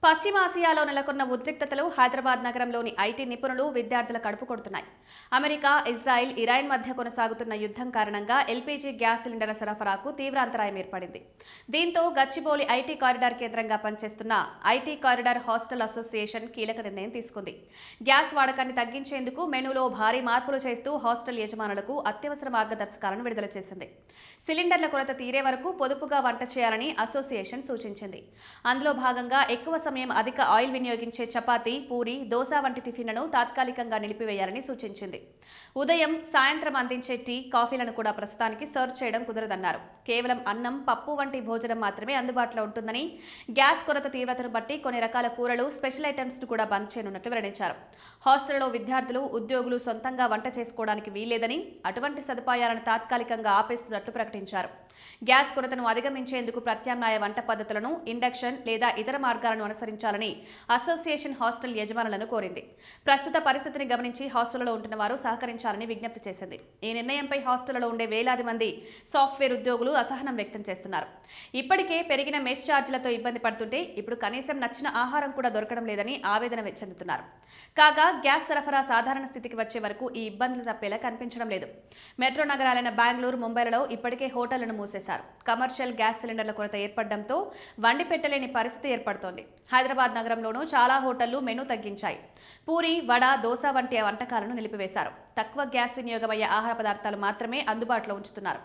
పశ్చిమాసియాలో నెలకొన్న ఉద్రిక్తతలు హైదరాబాద్ నగరంలోని ఐటీ నిపుణులు విద్యార్థుల కడుపు కొడుతున్నాయి. అమెరికా, ఇజ్రాయెల్, ఇరాన్ మధ్య కొనసాగుతున్న యుద్ధం కారణంగా ఎల్పీజీ గ్యాస్ సిలిండర్ల సరఫరాకు తీవ్ర అంతరాయం ఏర్పడింది. దీంతో గచ్చిబౌలి ఐటీ కారిడార్ కేంద్రంగా పనిచేస్తున్న ఐటీ కారిడార్ హాస్టల్ అసోసియేషన్ కీలక నిర్ణయం తీసుకుంది. గ్యాస్ వాడకాన్ని తగ్గించేందుకు మెనూలో భారీ మార్పులు చేస్తూ హాస్టల్ యజమానులకు అత్యవసర మార్గదర్శకాలను విడుదల చేసింది. సిలిండర్ల కొరత తీరే వరకు పొదుపుగా వంట చేయాలని అసోసియేషన్ సూచించింది. అందులో భాగంగా ఎక్కువ సమయం అధిక ఆయిల్ వినియోగించే చపాతీ, పూరి, దోశ వంటి టిఫిన్లను తాత్కాలికంగా నిలిపివేయాలని సూచించింది. ఉదయం, సాయంత్రం అందించే టీ, కాఫీలను కూడా ప్రస్తుతానికి సర్వ్ చేయడం కుదరదన్నారు. కేవలం అన్నం, పప్పు వంటి భోజనం మాత్రమే అందుబాటులో ఉంటుందని, గ్యాస్ కొరత తీవ్రతను బట్టి కొన్ని రకాల కూరలు, స్పెషల్ ఐటమ్స్ ను కూడా బంద్ చేయనున్నట్లు వెల్లడించారు. హాస్టల్లో విద్యార్థులు, ఉద్యోగులు సొంతంగా వంట చేసుకోవడానికి వీల్లేదని, అటువంటి సదుపాయాలను తాత్కాలికంగా ఆపేస్తున్నట్లు ప్రకటించారు. గ్యాస్ కొరతను అధిగమించేందుకు ప్రత్యామ్నాయ వంట పద్ధతులను, ఇండక్షన్ లేదా ఇతర మార్గాలను అనుసరించాలని అసోసియేషన్ హాస్టల్ యజమానులను కోరింది. ప్రస్తుత పరిస్థితిని గమనించి హాస్టల్లో ఉంటున్న వారు సహకరించాలని విజ్ఞప్తి చేసింది. ఈ నిర్ణయంపై హాస్టల్లో ఉండే వేలాది మంది సాఫ్ట్వేర్ ఉద్యోగులు అసహనం వ్యక్తం చేస్తున్నారు. ఇప్పటికే పెరిగిన మెస్ ఛార్జీలతో ఇబ్బంది పడుతుంటే ఇప్పుడు కనీసం నచ్చిన ఆహారం కూడా దొరకడం లేదని ఆవేదన చెందుతున్నారు. కాగా గ్యాస్ సరఫరా సాధారణ స్థితికి వచ్చే వరకు ఈ ఇబ్బందులు తప్పేలా కనిపించడం లేదు. మెట్రో నగరాలైన బెంగళూరు, ముంబైలలో ఇప్పటికే హోటళ్లను మూసేశారు. కమర్షియల్ గ్యాస్ సిలిండర్ల కొరత ఏర్పడడంతో వండి పెట్టలేని పరిస్థితి ఏర్పడుతోంది. హైదరాబాద్ నగరంలోనూ చాలా హోటళ్లు మెనూ తగ్గించాయి. పూరి, వడ, దోశ వంటి వంటకాలను నిలిపివేశారు. తక్కువ గ్యాస్ వినియోగమయ్యే ఆహార పదార్థాలు మాత్రమే అందుబాటులో ఉంచుతున్నారు.